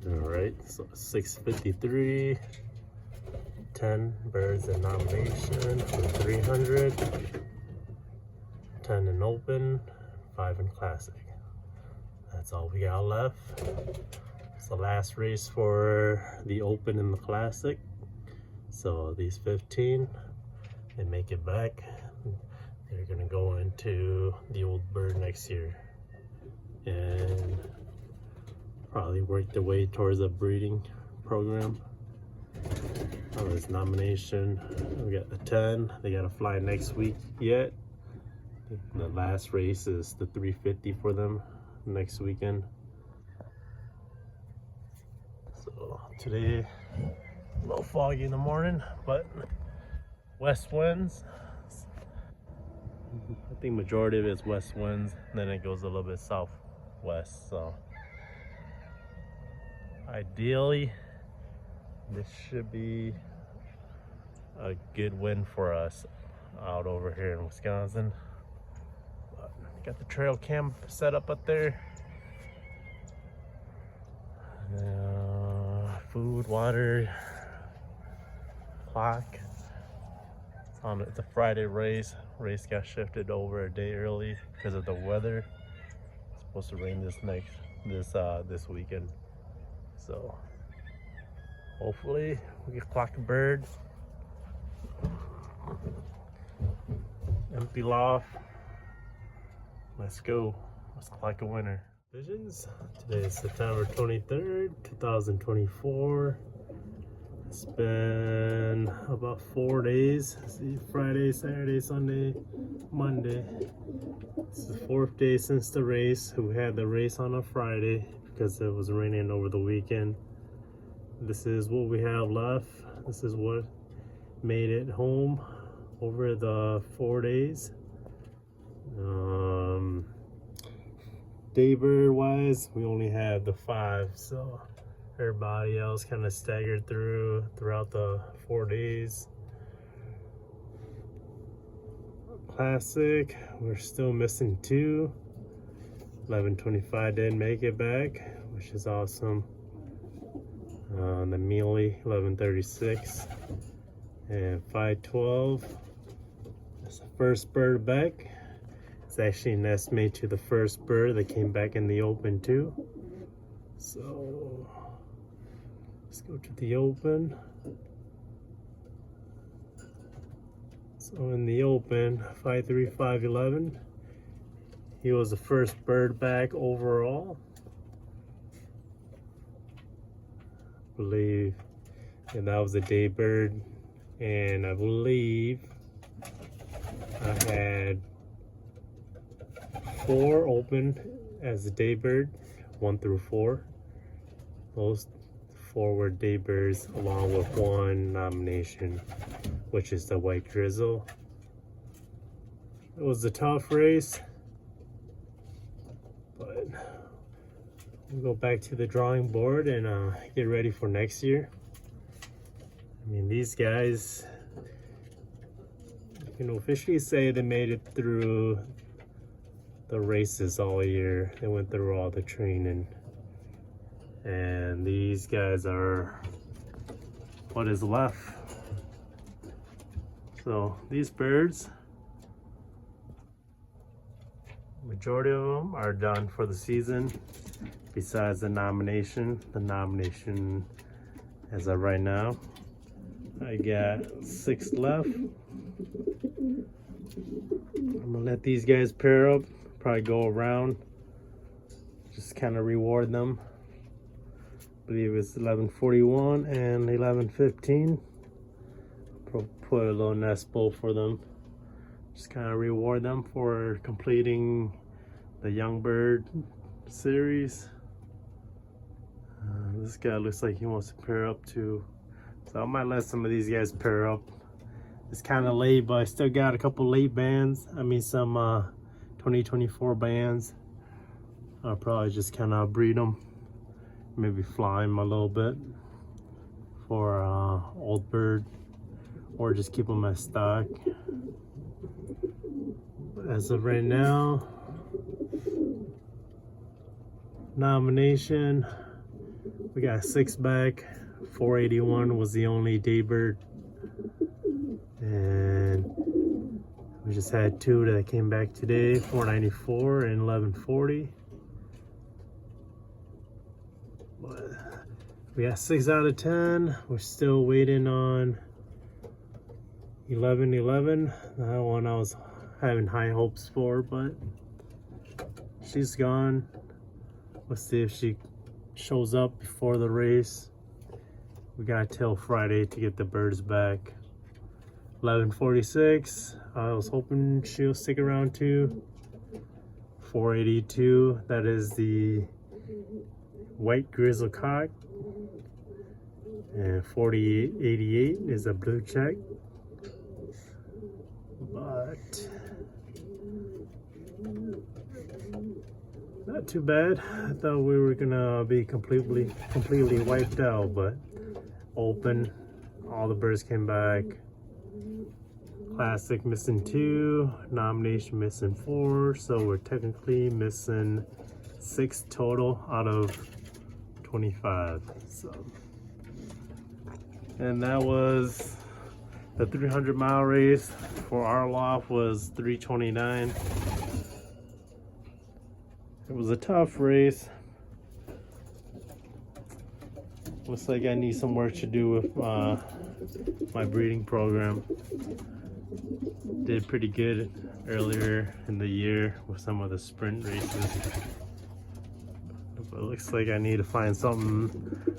All right, so 653, 10 birds in nomination for 300, 10 in open, 5 in classic. That's all we got left. It's the last race for the open and the classic. So these 15, they make it back. They're gonna go into the old bird next year and probably work their way towards a breeding program. On this nomination, we got the 10. They gotta fly next week yet. The last race is the 350 for them next weekend. So today, a little foggy in the morning, but west winds. I think majority of it is west winds, and then it goes a little bit southwest. So ideally, this should be a good win for us out over here in Wisconsin. But got the trail cam set up there. Food, water, clock. It's a Friday race. Race got shifted over a day early because of the weather. It's supposed to rain this weekend. So hopefully we can clock a bird. Empty loft. Let's go. Let's clock a winner. Pigeons. Today is September 23rd, 2024. It's been about 4 days. See, Friday, Saturday, Sunday, Monday. It's the 4th day since the race. We had the race on a Friday because it was raining over the weekend. This is what we have left. This is what made it home over the 4 days. Daybird wise, we only had the 5, so everybody else kind of staggered throughout the 4 days. Classic, we're still missing 2. 1125 didn't make it back, which is awesome. The Mealy 1136 and 512. That's the first bird back. It's actually an estimate to the first bird that came back in the open too. So let's go to the open. So in the open, 53511. He was the first bird back overall. I believe, and that was a day bird. And I believe I had 4 open as a day bird, 1 through 4. Those 4 were day birds, along with 1 nomination, which is the white drizzle. It was a tough race, but we'll go back to the drawing board and get ready for next year. I mean, these guys, you can officially say they made it through the races all year. They went through all the training, and these guys are what is left. So these birds, majority of them are done for the season, besides the nomination. The nomination as of right now, I got 6 left. I'm gonna let these guys pair up, probably go around, just kind of reward them. I believe it's 1141 and 1115. Put a little nest bowl for them, just kind of reward them for completing the young bird series. This guy looks like he wants to pair up too, so I might let some of these guys pair up. It's kind of late, but I still got a couple late bands. I mean, some 2024 bands. I'll probably just kind of breed them, maybe fly them a little bit for old bird, or just keep them as stock. But as of right now, nomination We got 6 back. 481 was the only daybird, and we just had 2 that came back today, 494 and 1140. But we got 6 out of 10. We're still waiting on 1111. That one I was having high hopes for, but she's gone. Let's see if she shows up before the race. We got till Friday to get the birds back. 1146. I was hoping she'll stick around too. 482. That is the white grizzle cock. And 4088 is a blue check. But not too bad. I thought we were gonna be completely wiped out, but open, all the birds came back. Classic missing 2, nomination missing 4, so we're technically missing 6 total out of 25. So, and that was the 300-mile race for our loft. Was 329. It was a tough race. Looks like I need some work to do with my breeding program. Did pretty good earlier in the year with some of the sprint races. But it looks like I need to find something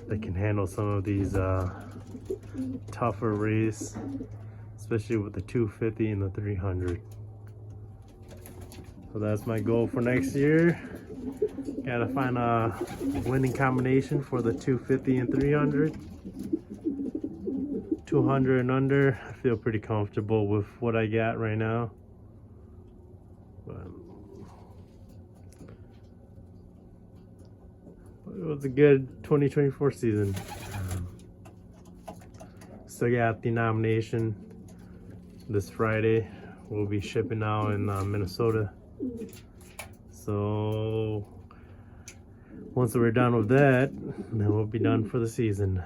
that can handle some of these tougher races, especially with the 250 and the 300. So that's my goal for next year. Gotta find a winning combination for the 250 and 300. 200 and under, I feel pretty comfortable with what I got right now. But it was a good 2024 season. Still got the nomination this Friday. We'll be shipping out in Minnesota. So once we're done with that, then we'll be done for the season.